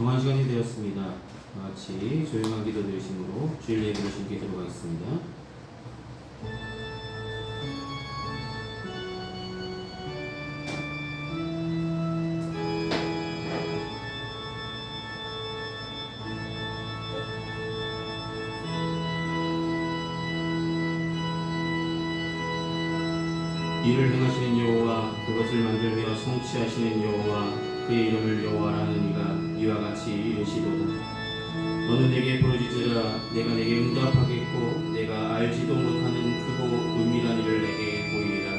정한 시간이 되었습니다. 다 같이 조용한 기도 드리심으로 주일 예배를 신께 들어가겠습니다. 이를 행하시는 여호와, 그것을 만들며 성취하시는 여호와, 그의 이름을 여호와라는 이가 이와 같이 이르시도다. 너는 내게 부르짖으라. 내가 내게 응답하겠고 내가 알지도 못하는 크고 은밀한 일을 내게 보이리라.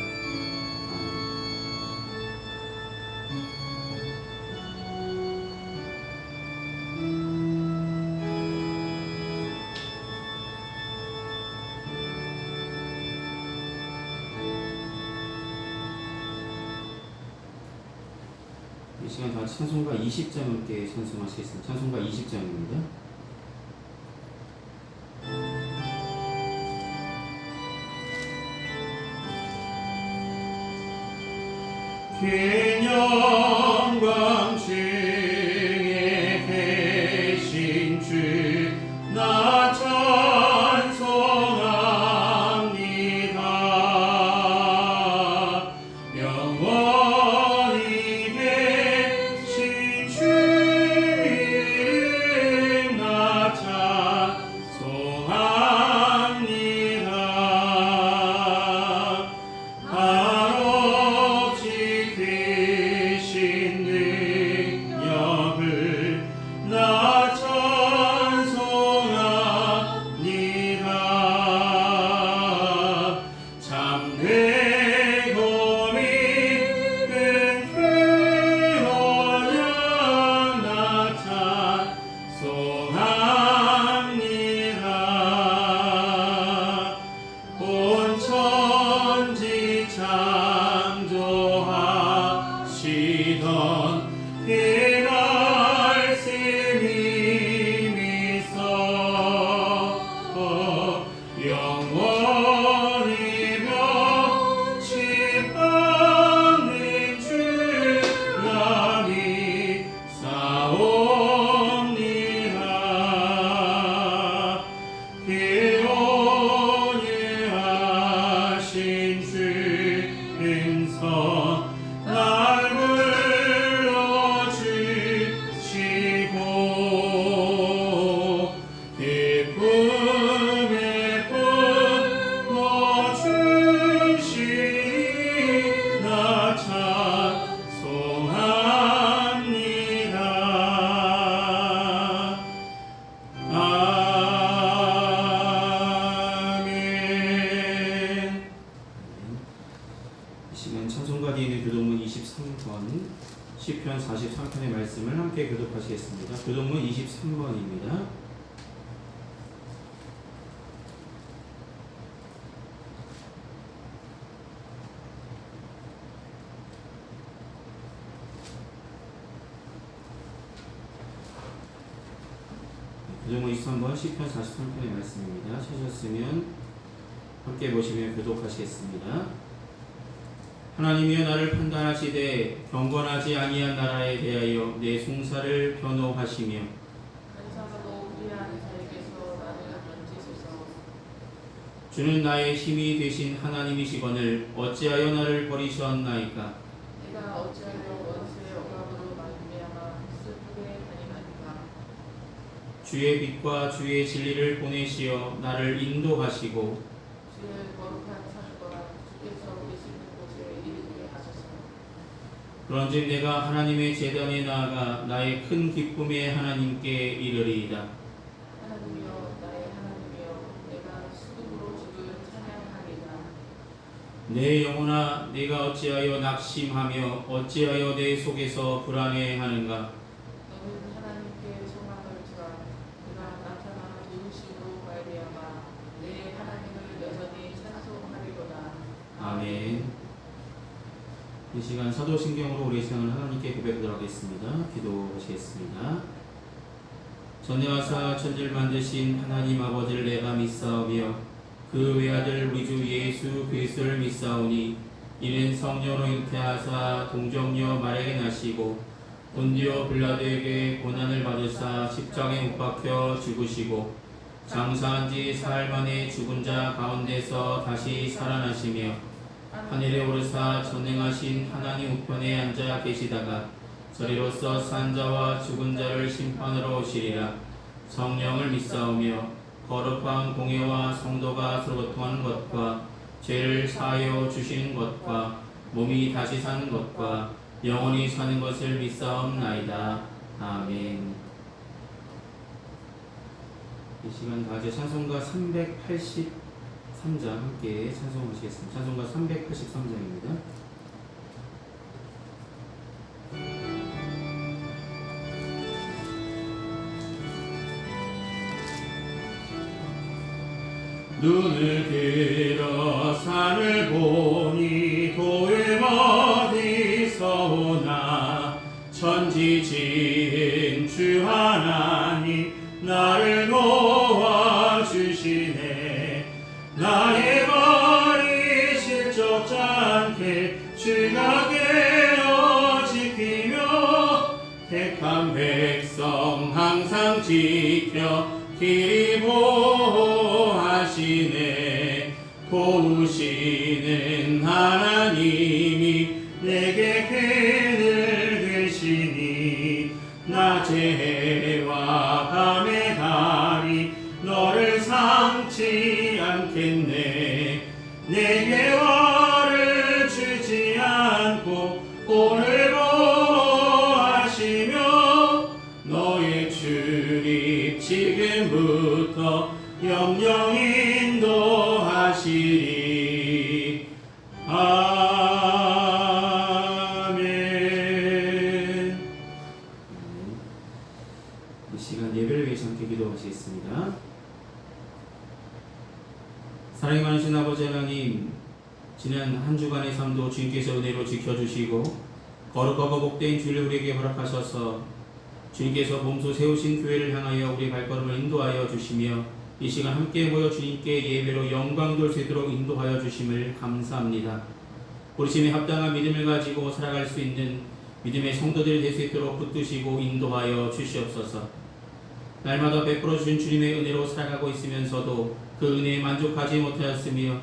이 시간 다 같이 찬송가 20장 함께 찬송하시겠습니다. 찬송가 20장입니다. 긴 영광중에 계신 주 나 찬송합니다. 영원히 계신 주 이름 나 찬송합니다. 한없이 크신 능력을 나 찬송합니다. 참되고 믿는 그 언약 나 찬송합니다. 온 천지 창조하시던 그 말씀이 미서 영원히 멸치 받는 주라 믿사옵니다. 그 온유하신 주 은성 날 불러주시고 그 품에 품어주시니 나 찬송합니다. 아멘. 이 시간 찬송가 뒤에 있는 교독문 23번, 시편 43편의 말씀을 함께 교독하시겠습니다. 교독문 23번입니다. 교독문 23번, 시편 43편의 말씀입니다. 찾으셨으면 함께 보시며 교독하시겠습니다. 하나님이여 나를 판단하시되 경건하지 아니한 나라에 대하여 내 송사를 변호하시며 간사하고 불의한 자에게서 나를 건지소서. 주는 나의 힘이 되신 하나님이시거늘 어찌하여 나를 버리셨나이까. 내가 어찌하여 원수의 억압으로 말미암아 슬프게 다니나이까. 주의 빛과 주의 진리를 보내시어 나를 인도하시고 주의 거룩한 산과 주께서 계시는 곳에 이르게 하소서. 그런즉 내가 하나님의 제단에 나아가 나의 큰 기쁨의 하나님께 이르리이다. 하나님이여 나의 하나님이여 내가 수금으로 주를 찬양하리라. 내 영혼아 내가 어찌하여 낙심하며 어찌하여 내 속에서 불안해하는가. 너는 하나님께 소망을 두라. 그가 나타나 도우심으로 말미암아 내 하나님을 여전히 찬송하리로다. 아멘. 이 시간 사도신경으로 우리 신앙을 하나님께 고백하도록 하겠습니다. 기도하시겠습니다. 전능하사 천지를 만드신 하나님 아버지를 내가 믿사오며 그 외아들 우리 주 예수 그리스도를 믿사오니 이는 성령으로 잉태하사 동정녀 마리아에게 나시고 본디오 빌라도에게 고난을 받으사 십자가에 못 박혀 죽으시고 장사한 지 사흘 만에 죽은 자 가운데서 다시 살아나시며 하늘에 오르사 전능하신 하나님 우편에 앉아 계시다가 저리로서 산 자와 죽은 자를 심판하러 오시리라. 성령을 믿사오며 거룩한 공예와 성도가 서로 고통하는 것과 죄를 사하여 주시는 것과 몸이 다시 사는 것과 영원히 사는 것을 믿사옵나이다. 아멘. 이 시간 다 같이 찬송가 383장 함께 찬송하시겠습니다. 찬송가 383장입니다. 눈을 들어 산을 보니 도에 어디서 오나 천지 지은 주 하나님 나를 도와주시네. 나의 발이 실족지 않게 주가 깨어 지키며 택한 백성 항상 지켜 길이 보호하시네. 도우시는 하나님이 내게 궤를 되시니 낮의 해와 밤의 달이 너를 삼지 않겠네. 내게 화를 주지 않고 오늘 보호하시며 너의 출입 지금부터 영영 인도하시리. 아멘. 이 시간 예배를 위해서 함께 기도하시겠습니다. 사랑이 많으신 아버지 하나님, 지난 한 주간의 삶도 주님께서 은혜로 지켜주시고 거룩하고 복된 주를 우리에게 허락하셔서 주님께서 몸소 세우신 교회를 향하여 우리의 발걸음을 인도하여 주시며 이 시간 함께 모여 주님께 예배로 영광 돌 수 있도록 인도하여 주심을 감사합니다. 부르심에 합당한 믿음을 가지고 살아갈 수 있는 믿음의 성도들이 될 수 있도록 붙드시고 인도하여 주시옵소서. 날마다 베풀어 주신 주님의 은혜로 살아가고 있으면서도 그 은혜에 만족하지 못하였으며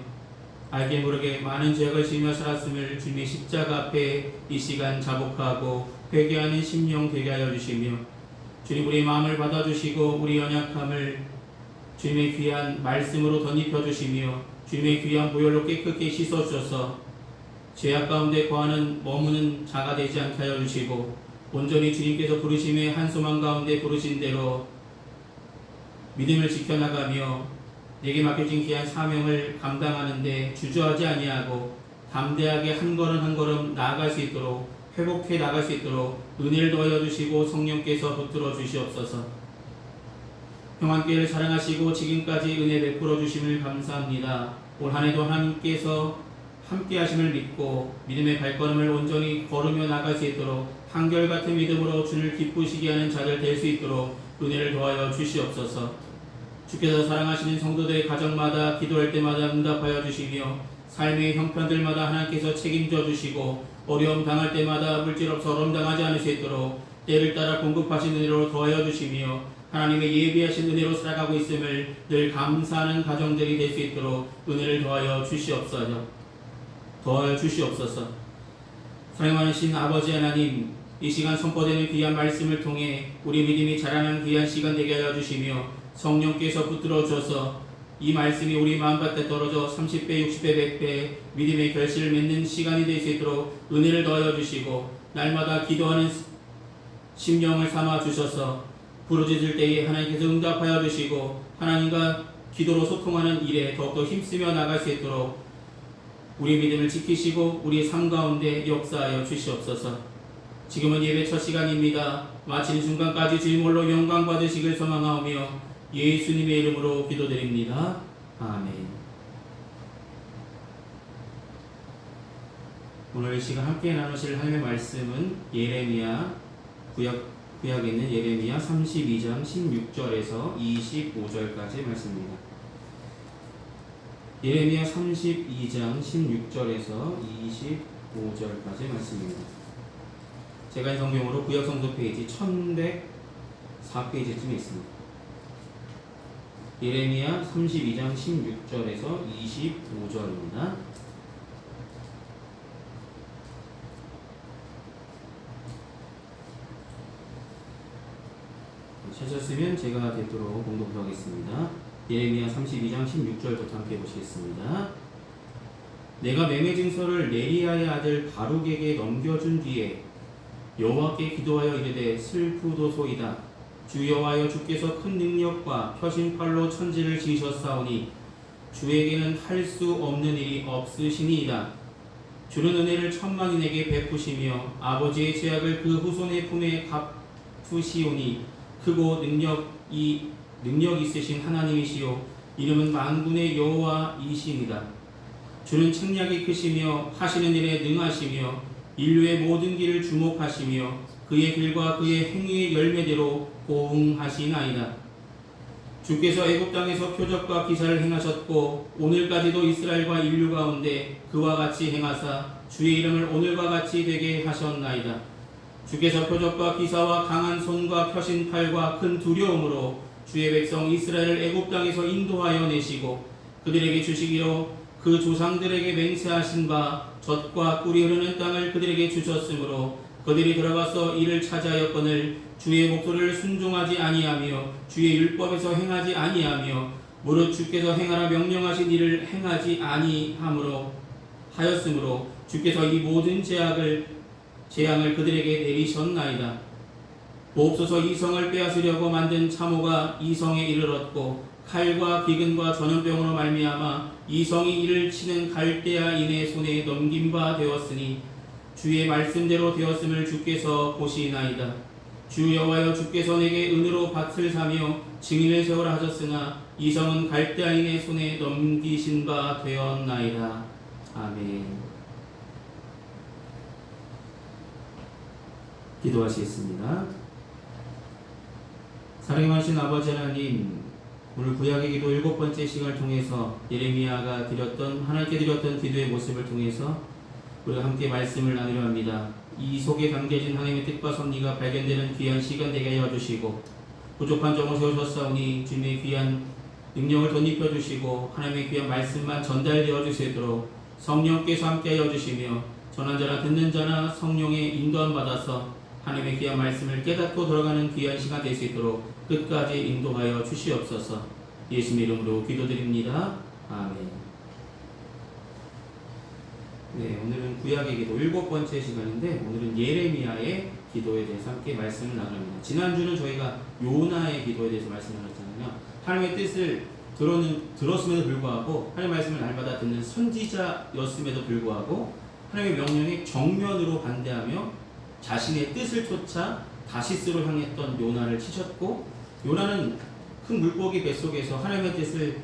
알게 모르게 많은 죄악을 지으며 살았음을 주님의 십자가 앞에 이 시간 자복하고 회개하는 심령 되게 하여 주시며 주님 우리의 마음을 받아주시고 우리 연약함을 주님의 귀한 말씀으로 덧입혀 주시며 주님의 귀한 보혈로 깨끗게 씻어 주셔서 죄악 가운데 거하는 머무는 자가 되지 않게 하여 주시고 온전히 주님께서 부르심의 한 소망 가운데 부르신 대로 믿음을 지켜나가며 내게 맡겨진 귀한 사명을 감당하는데 주저하지 아니하고 담대하게 한 걸음 한 걸음 나아갈 수 있도록 회복해 나갈 수 있도록 은혜를 더하여 주시고 성령께서 붙들어 주시옵소서. 평안교회를 사랑하시고 지금까지 은혜 베풀어 주심을 감사합니다. 올 한해도 하나님께서 함께 하심을 믿고 믿음의 발걸음을 온전히 걸으며 나갈 수 있도록 한결같은 믿음으로 주를 기쁘시게 하는 자들 될 수 있도록 은혜를 더하여 주시옵소서. 주께서 사랑하시는 성도들의 가정마다 기도할 때마다 응답하여 주시며 삶의 형편들마다 하나님께서 책임져 주시고 어려움 당할 때마다 물질없어 어려움당하지 않을 수 있도록 때를 따라 공급하신 은혜로 더하여 주시며 하나님의 예비하신 은혜로 살아가고 있음을 늘 감사하는 가정들이 될 수 있도록 은혜를 더하여 주시옵소서. 사랑하신 아버지 하나님, 이 시간 선포되는 귀한 말씀을 통해 우리 믿음이 자라나는 귀한 시간 되게 하여 주시며 성령께서 붙들어 주셔서 이 말씀이 우리 마음밭에 떨어져 30배, 60배, 100배 믿음의 결실을 맺는 시간이 될 수 있도록 은혜를 더하여 주시고 날마다 기도하는 심령을 삼아 주셔서 부르짖을 때에 하나님께서 응답하여 주시고 하나님과 기도로 소통하는 일에 더욱더 힘쓰며 나갈 수 있도록 우리 믿음을 지키시고 우리의 삶 가운데 역사하여 주시옵소서. 지금은 예배 첫 시간입니다. 마치는 순간까지 주님으로 영광 받으시길 소망하오며 예수님의 이름으로 기도드립니다. 아멘. 오늘 이 시간 함께 나누실 하나님의 말씀은 예레미야 구약에 있는 예레미야 32장 16절에서 25절까지 말씀입니다. 예레미야 32장 16절에서 25절까지 말씀입니다. 제가 이 성경으로 구약 성서 페이지 1104페이지쯤에 있습니다. 예레미야 32장 16절에서 25절입니다. 찾았으면 제가 되도록 공독하겠습니다. 예레미야 32장 16절부터 함께 보시겠습니다. 내가 매매 증서를 네리야의 아들 바룩에게 넘겨준 뒤에 여호와께 기도하여 이르되 슬프도소이다. 주 여호와여, 주께서 큰 능력과 표신팔로 천지를 지으셨사오니 주에게는 할 수 없는 일이 없으시니이다. 주는 은혜를 천만인에게 베푸시며 아버지의 죄악을 그 후손의 품에 갚으시오니 크고 능력 있으신 하나님이시요 이름은 만군의 여호와이시니이다. 주는 책략이 크시며 하시는 일에 능하시며 인류의 모든 길을 주목하시며 그의 길과 그의 행위의 열매대로 보응하시나이다. 주께서 애굽 땅에서 표적과 기사를 행하셨고 오늘까지도 이스라엘과 인류 가운데 그와 같이 행하사 주의 이름을 오늘과 같이 되게 하셨나이다. 주께서 표적과 기사와 강한 손과 펴신 팔과 큰 두려움으로 주의 백성 이스라엘을 애굽 땅에서 인도하여 내시고 그들에게 주시기로 그 조상들에게 맹세하신 바 젖과 꿀이 흐르는 땅을 그들에게 주셨으므로 그들이 들어가서 이를 차지하였거늘 주의 목소리를 순종하지 아니하며 주의 율법에서 행하지 아니하며 무릇 주께서 행하라 명령하신 일을 행하지 아니함으로 하였으므로 주께서 이 모든 재앙을 그들에게 내리셨나이다. 보옵소서, 이 성을 빼앗으려고 만든 참호가 이 성에 이르렀고 칼과 기근과 전염병으로 말미암아 이 성이 이를 치는 갈대아인의 손에 넘긴 바 되었으니 주의 말씀대로 되었음을 주께서 보시나이다. 주 여호와여, 주께서 내게 은으로 밭을 사며 증인을 세우라 하셨으나 이 성은 갈대아인의 손에 넘기신 바 되었나이다. 아멘. 기도하시겠습니다. 사랑하신 아버지 하나님, 오늘 구약의 기도 7번째 시간을 통해서 예레미야가 하나님께 드렸던 기도의 모습을 통해서 우리가 함께 말씀을 나누려 합니다. 이 속에 담겨진 하나님의 뜻과 섭리가 발견되는 귀한 시간 되게 하여 주시고 부족한 점을 세우셨사오니 주님의 귀한 능력을 덧입혀 주시고 하나님의 귀한 말씀만 전달되어 주시도록 성령께서 함께 하여 주시며 전한 자나 듣는 자나 성령의 인도함 받아서 하나님의 귀한 말씀을 깨닫고 돌아가는 귀한 시간 될 수 있도록 끝까지 인도하여 주시옵소서. 예수님의 이름으로 기도드립니다. 아멘. 네, 오늘은 구약의 기도 7번째 시간인데 오늘은 예레미야의 기도에 대해서 함께 말씀을 나눕니다. 지난주는 저희가 요나의 기도에 대해서 말씀을 나눴잖아요. 하나님의 뜻을 들었음에도 불구하고 하나님의 말씀을 날마다 듣는 선지자였음에도 불구하고 하나님의 명령에 정면으로 반대하며 자신의 뜻을 쫓아 다시스로 향했던 요나를 치셨고, 요나는 큰 물고기 뱃속에서 하나님의 뜻을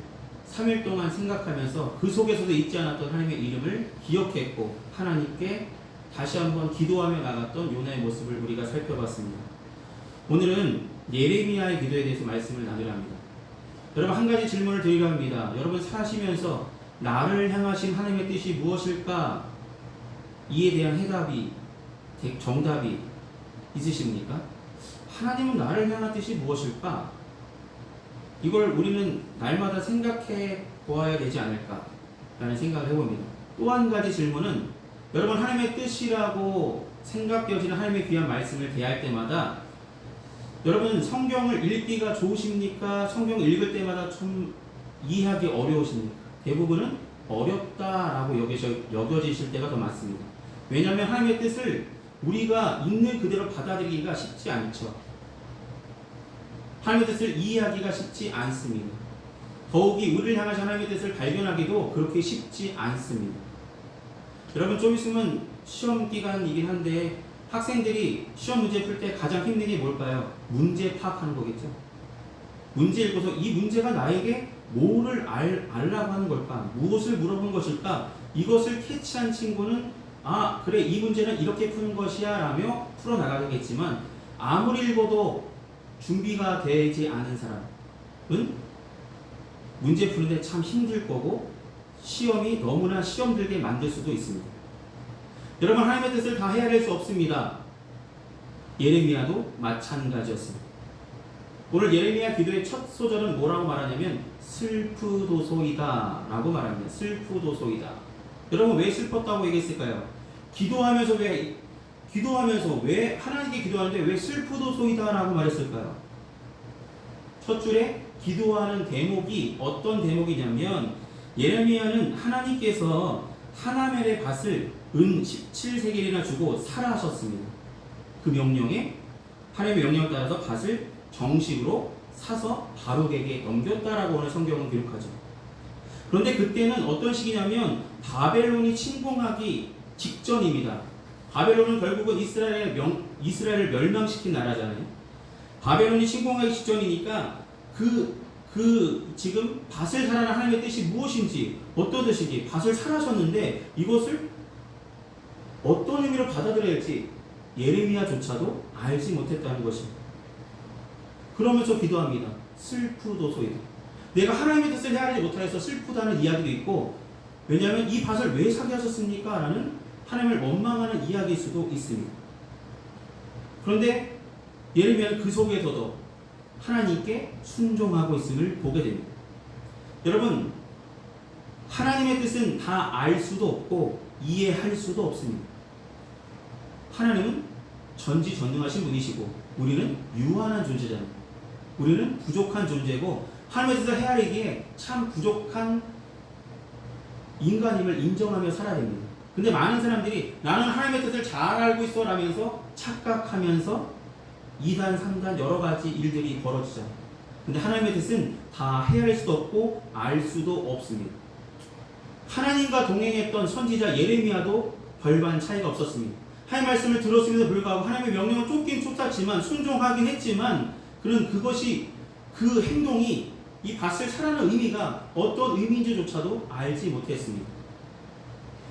3일 동안 생각하면서 그 속에서도 잊지 않았던 하나님의 이름을 기억했고 하나님께 다시 한번 기도하며 나갔던 요나의 모습을 우리가 살펴봤습니다. 오늘은 예레미야의 기도에 대해서 말씀을 나누려 합니다. 여러분, 한 가지 질문을 드리려 합니다. 여러분 사시면서 나를 향하신 하나님의 뜻이 무엇일까? 이에 대한 정답이 있으십니까? 하나님은 나를 향한 뜻이 무엇일까? 이걸 우리는 날마다 생각해 보아야 되지 않을까? 라는 생각을 해봅니다. 또 한 가지 질문은, 여러분 하나님의 뜻이라고 생각되어지는 하나님의 귀한 말씀을 대할 때마다 여러분 성경을 읽기가 좋으십니까? 성경을 읽을 때마다 좀 이해하기 어려우십니까? 대부분은 어렵다라고 여겨지실 때가 더 많습니다. 왜냐하면 하나님의 뜻을 우리가 있는 그대로 받아들이기가 쉽지 않죠. 하나님의 뜻을 이해하기가 쉽지 않습니다. 더욱이 우리를 향하신 하나님의 뜻을 발견하기도 그렇게 쉽지 않습니다. 여러분, 좀 있으면 시험 기간이긴 한데 학생들이 시험 문제 풀 때 가장 힘든 게 뭘까요? 문제 파악하는 거겠죠. 문제 읽고서 이 문제가 나에게 뭐를 알라고 하는 걸까? 무엇을 물어본 것일까? 이것을 캐치한 친구는 그래, 이 문제는 이렇게 푸는 것이야 라며 풀어나가겠지만, 아무리 읽어도 준비가 되지 않은 사람은 문제 푸는데 참 힘들 거고 시험이 너무나 시험 들게 만들 수도 있습니다. 여러분, 하나님의 뜻을 다 헤아릴 수 없습니다. 예레미야도 마찬가지였습니다. 오늘 예레미야 기도의 첫 소절은 뭐라고 말하냐면 슬프도소이다 라고 말합니다. 슬프도소이다. 여러분 왜 슬펐다고 얘기했을까요? 기도하면서 왜 하나님께 기도하는데 왜 슬프도소이다 라고 말했을까요? 첫 줄에 기도하는 대목이 어떤 대목이냐면 예레미야는 하나님께서 하나멜의 밭을 은 17세겔이나 주고 사라 하셨습니다. 그 명령에 하나님의 명령을 따라서 밭을 정식으로 사서 바룩에게 넘겼다라고 오늘 성경은 기록하죠. 그런데 그때는 어떤 시기냐면 바벨론이 침공하기 직전입니다. 바벨론은 결국은 이스라엘을 멸망시킨 나라잖아요. 바벨론이 침공하기 직전이니까 지금 밭을 사라는 하나님의 뜻이 무엇인지 어떤 뜻인지 밭을 사라셨는데 이것을 어떤 의미로 받아들여야 할지 예레미야조차도 알지 못했다는 것입니다. 그러면서 기도합니다. 슬프도소이다. 내가 하나님의 뜻을 헤아리지 못하여서 슬프다는 이야기도 있고 왜냐하면 이 밭을 왜 사게 하셨습니까? 라는 하나님을 원망하는 이야기일 수도 있습니다. 그런데 예레미야는 그 속에서도 하나님께 순종하고 있음을 보게 됩니다. 여러분 하나님의 뜻은 다 알 수도 없고 이해할 수도 없습니다. 하나님은 전지전능하신 분이시고 우리는 유한한 존재잖아요. 우리는 부족한 존재고 하나님의 뜻을 헤아리기에 참 부족한 인간임을 인정하며 살아야 됩니다. 근데 많은 사람들이 나는 하나님의 뜻을 잘 알고 있어 라면서 착각하면서 2단, 3단 여러 가지 일들이 벌어지잖아요. 근데 하나님의 뜻은 다 헤아릴 수도 없고 알 수도 없습니다. 하나님과 동행했던 선지자 예레미야도 별반 차이가 없었습니다. 하나님의 말씀을 들었음에도 불구하고 하나님의 명령을 쫓긴 쫓았지만 순종하긴 했지만 그는 그 행동이 이 밭을 사라는 의미가 어떤 의미인지조차도 알지 못했습니다.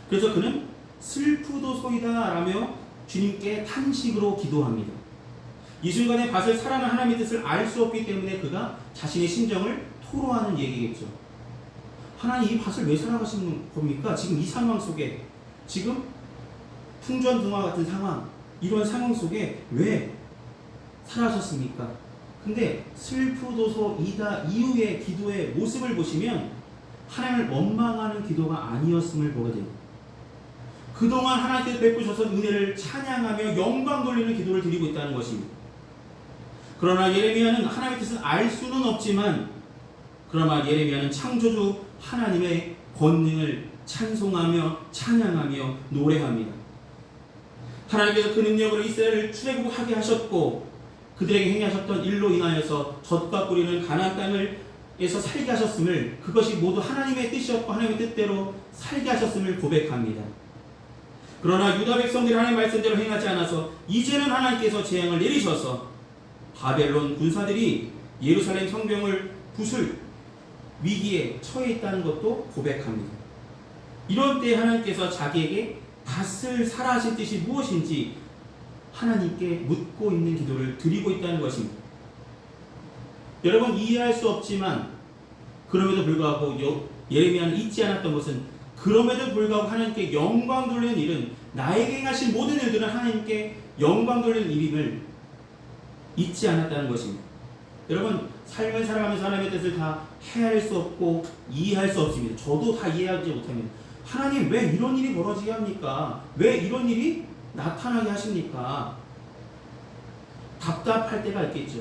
그래서 그는 슬프도소이다 라며 주님께 탄식으로 기도합니다. 이 순간에 밭을 사라는 하나님의 뜻을 알 수 없기 때문에 그가 자신의 심정을 토로하는 얘기겠죠. 하나님 이 밭을 왜 사랑하시는 겁니까? 지금 이 상황 속에 지금 풍전등화 같은 상황 이런 상황 속에 왜 사랑하셨습니까? 근데 슬프도소이다 이후의 기도의 모습을 보시면 하나님을 원망하는 기도가 아니었음을 보게 됩니다. 그동안 하나님께서 베푸셔서 은혜를 찬양하며 영광 돌리는 기도를 드리고 있다는 것입니다. 그러나 예레미야는 하나님의 뜻을 알 수는 없지만 그러나 예레미야는 창조주 하나님의 권능을 찬송하며 찬양하며 노래합니다. 하나님께서 그 능력으로 이스라엘을 출애굽하게 하셨고 그들에게 행하셨던 일로 인하여서 젖과 꿀이는 가나안 땅에서 살게 하셨음을 그것이 모두 하나님의 뜻이었고 하나님의 뜻대로 살게 하셨음을 고백합니다. 그러나 유다 백성들이 하나님의 말씀대로 행하지 않아서 이제는 하나님께서 재앙을 내리셔서 바벨론 군사들이 예루살렘 성벽을 부술 위기에 처해 있다는 것도 고백합니다. 이런 때 하나님께서 자기에게 밭을 사라 하신 뜻이 무엇인지 하나님께 묻고 있는 기도를 드리고 있다는 것입니다. 여러분 이해할 수 없지만 그럼에도 불구하고 예레미야는 잊지 않았던 것은 그럼에도 불구하고 하나님께 영광 돌리는 일은 나에게 행하신 모든 일들은 하나님께 영광 돌리는 일임을 잊지 않았다는 것입니다. 여러분 삶을 살아가면서 하나님의 뜻을 다 헤아릴 수 없고 이해할 수 없습니다. 저도 다 이해하지 못합니다. 하나님 왜 이런 일이 벌어지게 합니까? 왜 이런 일이 나타나게 하십니까? 답답할 때가 있겠죠.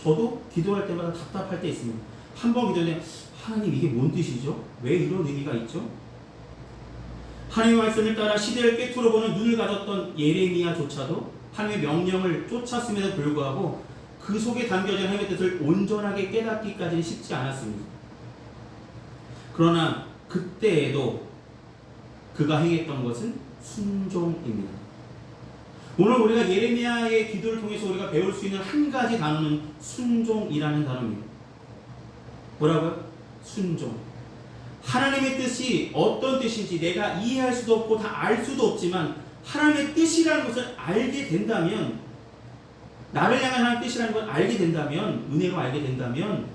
저도 기도할 때마다 답답할 때 있습니다. 한 번 기도할 때 하나님 이게 뭔 뜻이죠? 왜 이런 의미가 있죠? 하나님의 말씀을 따라 시대를 꿰뚫어보는 눈을 가졌던 예레미야조차도 하나님의 명령을 쫓았음에도 불구하고 그 속에 담겨진 하나님의 뜻을 온전하게 깨닫기까지는 쉽지 않았습니다. 그러나 그때에도 그가 행했던 것은 순종입니다. 오늘 우리가 예레미야의 기도를 통해서 우리가 배울 수 있는 한 가지 단어는 순종이라는 단어입니다. 뭐라고요? 순종. 하나님의 뜻이 어떤 뜻인지 내가 이해할 수도 없고 다 알 수도 없지만 하나님의 뜻이라는 것을 알게 된다면 나를 향한 하나님의 뜻이라는 걸 알게 된다면 은혜로 알게 된다면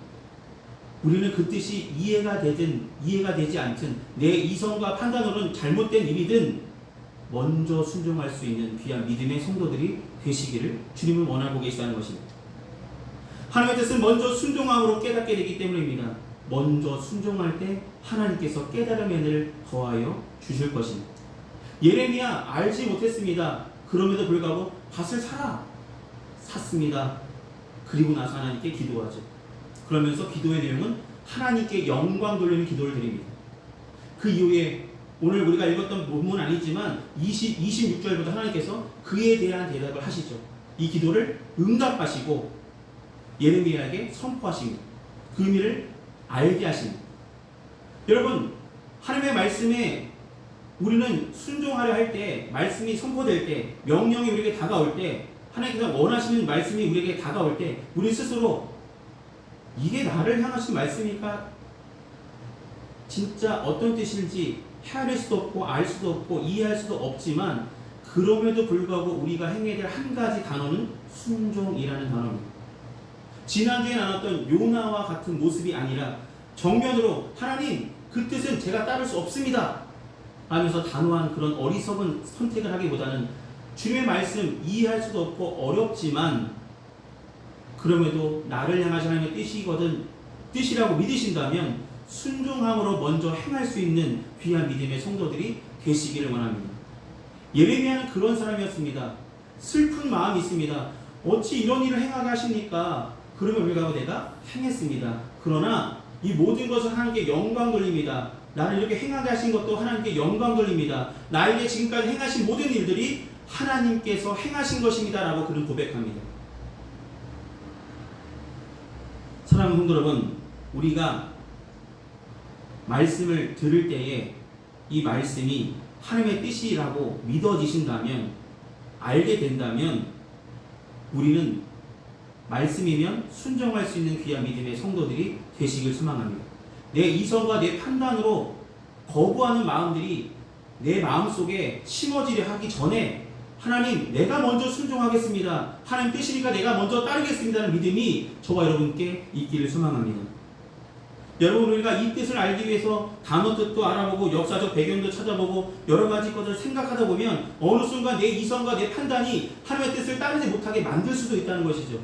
우리는 그 뜻이 이해가 되든 이해가 되지 않든 내 이성과 판단으로는 잘못된 일이든 먼저 순종할 수 있는 귀한 믿음의 성도들이 되시기를 주님은 원하고 계시다는 것입니다. 하나님의 뜻은 먼저 순종함으로 깨닫게 되기 때문입니다. 먼저 순종할 때 하나님께서 깨달음의 은혜를 더하여 주실 것입니다. 예레미야 알지 못했습니다. 그럼에도 불구하고 밭을 사라. 샀습니다. 그리고 나서 하나님께 기도하죠. 그러면서 기도의 내용은 하나님께 영광 돌리는 기도를 드립니다. 그 이후에 오늘 우리가 읽었던 본문 아니지만 26절부터 하나님께서 그에 대한 대답을 하시죠. 이 기도를 응답하시고 예레미야에게 선포하십니다. 그 의미를 알게 하십니다. 여러분, 하나님의 말씀에 우리는 순종하려 할 때, 말씀이 선포될 때, 명령이 우리에게 다가올 때, 하나님께서 원하시는 말씀이 우리에게 다가올 때, 우리 스스로 이게 나를 향하신 말씀이니까 진짜 어떤 뜻인지 헤아릴 수도 없고 알 수도 없고 이해할 수도 없지만, 그럼에도 불구하고 우리가 행해야 될 한 가지 단어는 순종이라는 단어입니다. 지난주에 나눴던 요나와 같은 모습이 아니라 정면으로 하나님 그 뜻은 제가 따를 수 없습니다 하면서 단호한 그런 어리석은 선택을 하기보다는 주님의 말씀 이해할 수도 없고 어렵지만 그럼에도 나를 향하신 하나님의 뜻이라고 믿으신다면 순종함으로 먼저 행할 수 있는 귀한 믿음의 성도들이 되시기를 원합니다. 예레미야는 그런 사람이었습니다. 슬픈 마음이 있습니다. 어찌 이런 일을 행하게 하십니까? 그러면 불구하고 내가 행했습니다. 그러나 이 모든 것을 하나님께 영광 돌립니다. 나를 이렇게 행하게 하신 것도 하나님께 영광 돌립니다. 나에게 지금까지 행하신 모든 일들이 하나님께서 행하신 것입니다 라고 그는 고백합니다. 사랑하는 성도 여러분, 우리가 말씀을 들을 때에 이 말씀이 하나님의 뜻이라고 믿어지신다면, 알게 된다면 우리는 말씀이면 순종할 수 있는 귀한 믿음의 성도들이 되시길 소망합니다. 내 이성과 내 판단으로 거부하는 마음들이 내 마음속에 심어지려 하기 전에 하나님 내가 먼저 순종하겠습니다. 하나님 뜻이니까 내가 먼저 따르겠습니다는 믿음이 저와 여러분께 있기를 소망합니다. 여러분, 우리가 이 뜻을 알기 위해서 단어 뜻도 알아보고 역사적 배경도 찾아보고 여러 가지 것을 생각하다 보면 어느 순간 내 이성과 내 판단이 하나님의 뜻을 따르지 못하게 만들 수도 있다는 것이죠.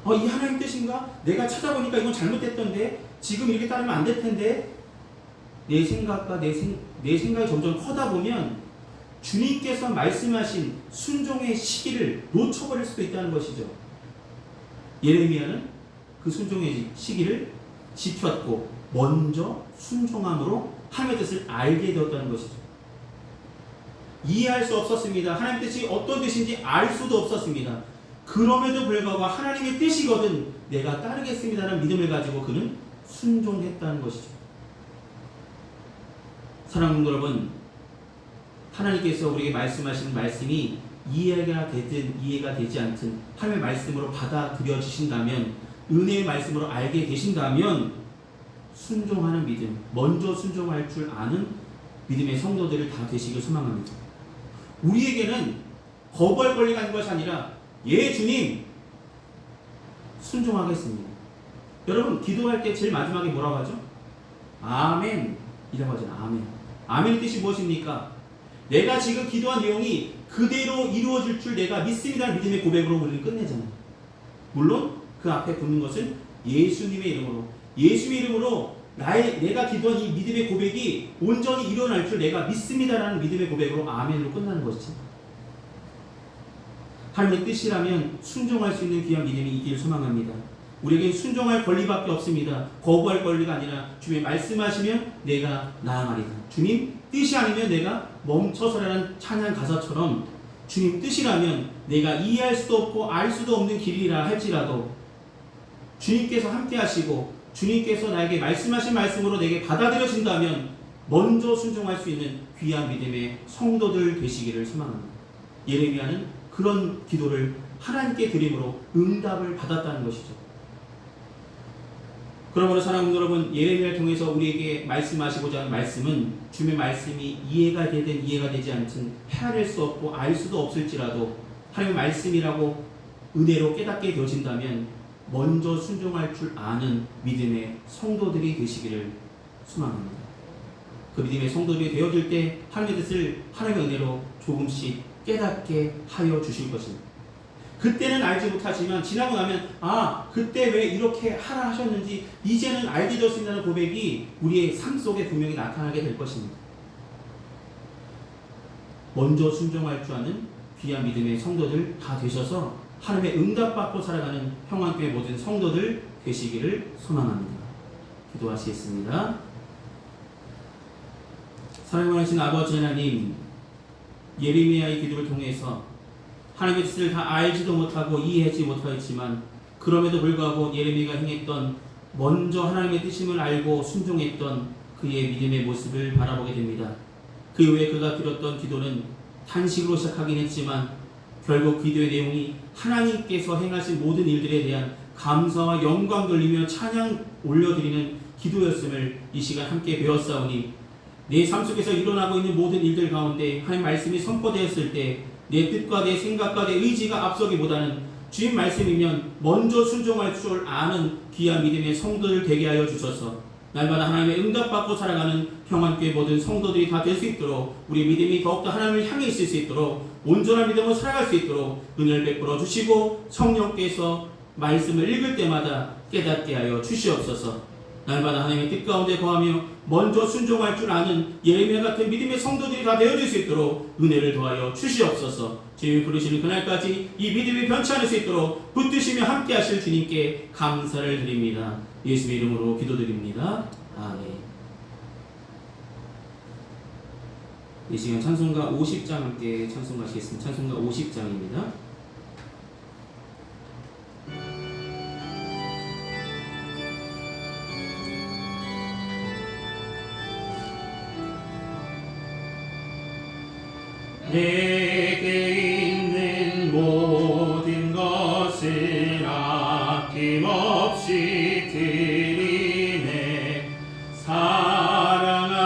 이 하나님 뜻인가? 내가 찾아보니까 이건 잘못됐던데 지금 이렇게 따르면 안 될 텐데 내 생각과 내 생각이 점점 커다 보면 주님께서 말씀하신 순종의 시기를 놓쳐버릴 수도 있다는 것이죠. 예레미야는 그 순종의 시기를 지켰고 먼저 순종함으로 하나님의 뜻을 알게 되었다는 것이죠. 이해할 수 없었습니다. 하나님 뜻이 어떤 뜻인지 알 수도 없었습니다. 그럼에도 불구하고 하나님의 뜻이거든 내가 따르겠습니다라는 믿음을 가지고 그는 순종했다는 것이죠. 사랑하는 여러분, 하나님께서 우리에게 말씀하시는 말씀이 이해가 되든 이해가 되지 않든 하나님의 말씀으로 받아들여 주신다면, 은혜의 말씀으로 알게 되신다면 순종하는 믿음, 먼저 순종할 줄 아는 믿음의 성도들을 다 되시길 소망합니다. 우리에게는 거부할 권리가 있는 것이 아니라 예 주님 순종하겠습니다. 여러분, 기도할 때 제일 마지막에 뭐라고 하죠? 아멘 이라고 하잖아요. 아멘. 아멘의 뜻이 무엇입니까? 내가 지금 기도한 내용이 그대로 이루어질 줄 내가 믿습니다는 믿음의 고백으로 우리는 끝내잖아요. 물론 그 앞에 붙는 것은 예수님의 이름으로, 예수님의 이름으로 내가 기도한 이 믿음의 고백이 온전히 일어날 줄 내가 믿습니다라는 믿음의 고백으로 아멘으로 끝나는 것이죠. 하나님의 뜻이라면 순종할 수 있는 귀한 믿음이 있기를 소망합니다. 우리에겐 순종할 권리밖에 없습니다. 거부할 권리가 아니라 주님이 말씀하시면 내가 나아가리다. 주님 뜻이 아니면 내가 멈춰서라는 찬양 가사처럼 주님 뜻이라면 내가 이해할 수도 없고 알 수도 없는 길이라 할지라도 주님께서 함께 하시고 주님께서 나에게 말씀하신 말씀으로 내게 받아들여진다면 먼저 순종할 수 있는 귀한 믿음의 성도들 되시기를 소망합니다. 예레미야는 그런 기도를 하나님께 드림으로 응답을 받았다는 것이죠. 그러므로 사랑하는 여러분, 예레미야를 통해서 우리에게 말씀하시고자 하는 말씀은 주님의 말씀이 이해가 되든 이해가 되지 않든 헤아릴 수 없고 알 수도 없을지라도 하나님의 말씀이라고 은혜로 깨닫게 되어진다면 먼저 순종할 줄 아는 믿음의 성도들이 되시기를 소망합니다. 그 믿음의 성도들이 되어질 때 하나님의 뜻을 하나님의 은혜로 조금씩 깨닫게 하여 주실 것입니다. 그때는 알지 못하지만 지나고 나면 그때 왜 이렇게 하라 하셨는지 이제는 알게 되었습니다는 고백이 우리의 삶 속에 분명히 나타나게 될 것입니다. 먼저 순종할 줄 아는 귀한 믿음의 성도들 다 되셔서 하나님의 응답받고 살아가는 평안교회 모든 성도들 되시기를 소망합니다. 기도하시겠습니다. 사랑하신 아버지 하나님, 예레미야의 기도를 통해서 하나님의 뜻을 다 알지도 못하고 이해하지 못하였지만 그럼에도 불구하고 예레미야가 행했던 먼저 하나님의 뜻임을 알고 순종했던 그의 믿음의 모습을 바라보게 됩니다. 그 이후에 그가 드렸던 기도는 단식으로 시작하긴 했지만 결국 기도의 내용이 하나님께서 행하신 모든 일들에 대한 감사와 영광 돌리며 찬양 올려드리는 기도였음을 이 시간 함께 배웠사오니 내 삶 속에서 일어나고 있는 모든 일들 가운데 하나님 말씀이 선포되었을 때 내 뜻과 내 생각과 내 의지가 앞서기보다는 주님 말씀이면 먼저 순종할 줄 아는 귀한 믿음의 성도들 되게 하여 주셔서 날마다 하나님의 응답받고 살아가는 평안교회 모든 성도들이 다 될 수 있도록 우리 믿음이 더욱더 하나님을 향해 있을 수 있도록 온전한 믿음으로 살아갈 수 있도록 은혜를 베풀어 주시고 성령께서 말씀을 읽을 때마다 깨닫게 하여 주시옵소서. 날마다 하나님의 뜻 가운데 거하며 먼저 순종할 줄 아는 예레미야 같은 믿음의 성도들이 다 되어질 수 있도록 은혜를 더하여 주시옵소서. 주님이 부르시는 그날까지 이 믿음이 변치 않을 수 있도록 붙드시며 함께 하실 주님께 감사를 드립니다. 예수의 이름으로 기도드립니다. 아멘. 이 시간 찬송가 50장 함께 찬송하시겠습니다. 찬송가 50장입니다. 내게 있는 모든 것을 아낌없이 드리네. 사랑하고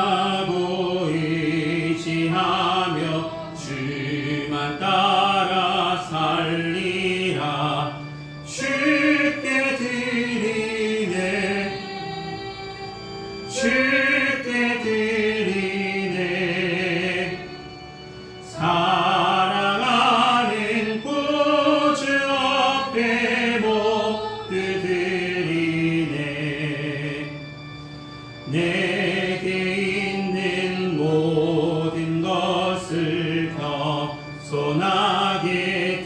의지하며 주만 따라 살리라. 주께 드리네. 주께 드리네. 사랑하는 구주 앞에 모두 드리네. 내게 있는 모든 것을 겸손하게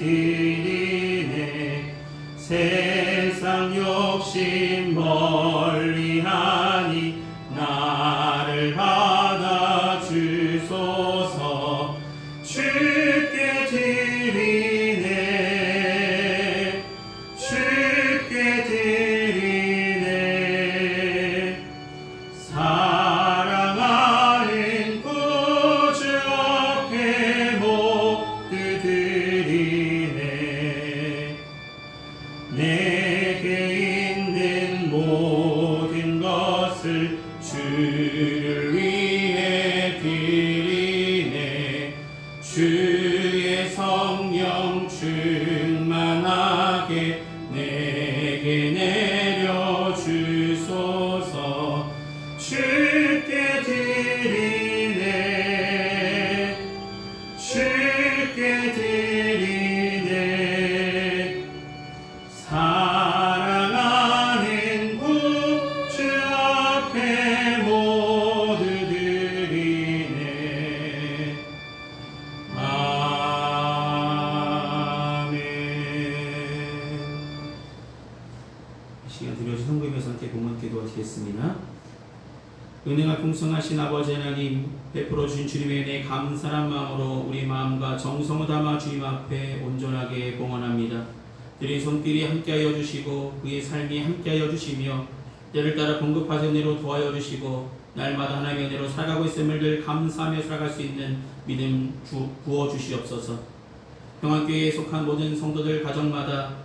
드리네. 세상 욕심 멀리하니 나를 받아 주소서. 주께 드리네. 주께 드리네. 사랑하는 구주 앞에 모두 드리네. 내게 있는 모든 것을 주를 위해 드리네. 주의 성령 충만하게 내게 내려 주소서. 주께 드리네. 주께 드리네. 사랑하는 구주 앞에 모두 드리네. 아멘. 이 시간 드려진 성도님께서 함께 봉헌 기도하시겠습니다. 은혜가 풍성하신 아버지 하나님, 베풀어 주신 주님의 은혜에 감사한 마음으로 우리 마음과 정성을 담아 주님 앞에 온전하게 봉헌합니다. 그의 손길이 함께하여 주시고 그의 삶이 함께하여 주시며 때를 따라 공급하신 은혜로 도와여 주시고 날마다 하나님의 은혜로 살아가고 있음을 늘 감사하며 살아갈 수 있는 믿음 부어주시옵소서. 평안교회에 속한 모든 성도들 가정마다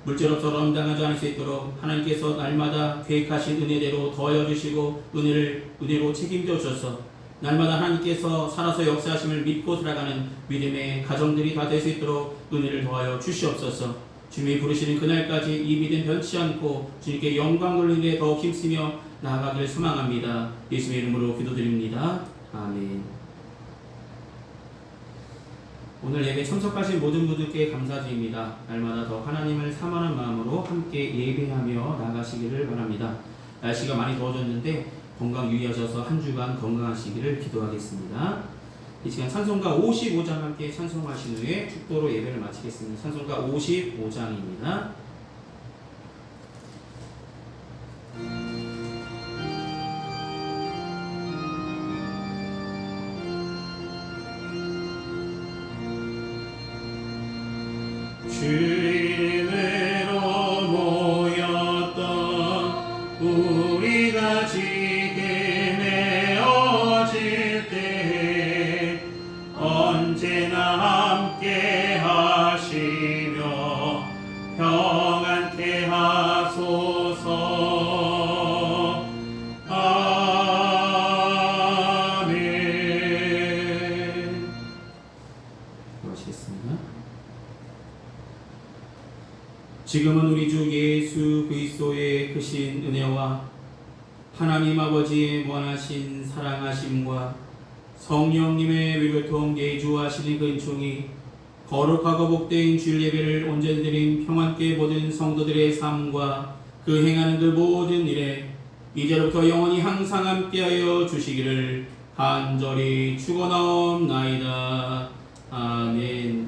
물질없어 럼당하지 않을 수 있도록 하나님께서 날마다 계획하신 은혜대로 더하여 주시고 은혜로 책임져 주셔서 날마다 하나님께서 살아서 역사하심을 믿고 살아가는 믿음의 가정들이 다 될 수 있도록 은혜를 더하여 주시옵소서. 주님이 부르시는 그날까지 이 믿음 변치 않고 주님께 영광 돌리는 데 더욱 힘쓰며 나아가기를 소망합니다. 예수의 이름으로 기도드립니다. 아멘. 오늘 예배 참석하신 모든 분들께 감사드립니다. 날마다 더 하나님을 사모하는 마음으로 함께 예배하며 나가시기를 바랍니다. 날씨가 많이 더워졌는데 건강 유의하셔서 한 주간 건강하시기를 기도하겠습니다. 이 시간 찬송가 55장 함께 찬송하신 후에 축도로 예배를 마치겠습니다. 찬송가 55장입니다. 주님으로 모였던 우리가 지금 에어질 때 언제나 함께 하시며 평안케 하소서. 아멘. 기도하시겠습니다. 지금은 우리 주 예수 그리스도의 크신 은혜와 하나님 아버지의 무한하신 사랑하심과 성령님의 위로통 예주하시는 그 은총이 거룩하고 복된 주일 예배를 온전히 드린 평안께 모든 성도들의 삶과 그 행하는 그 모든 일에 이제로부터 영원히 항상 함께하여 주시기를 간절히 축원하옵나이다. 아멘.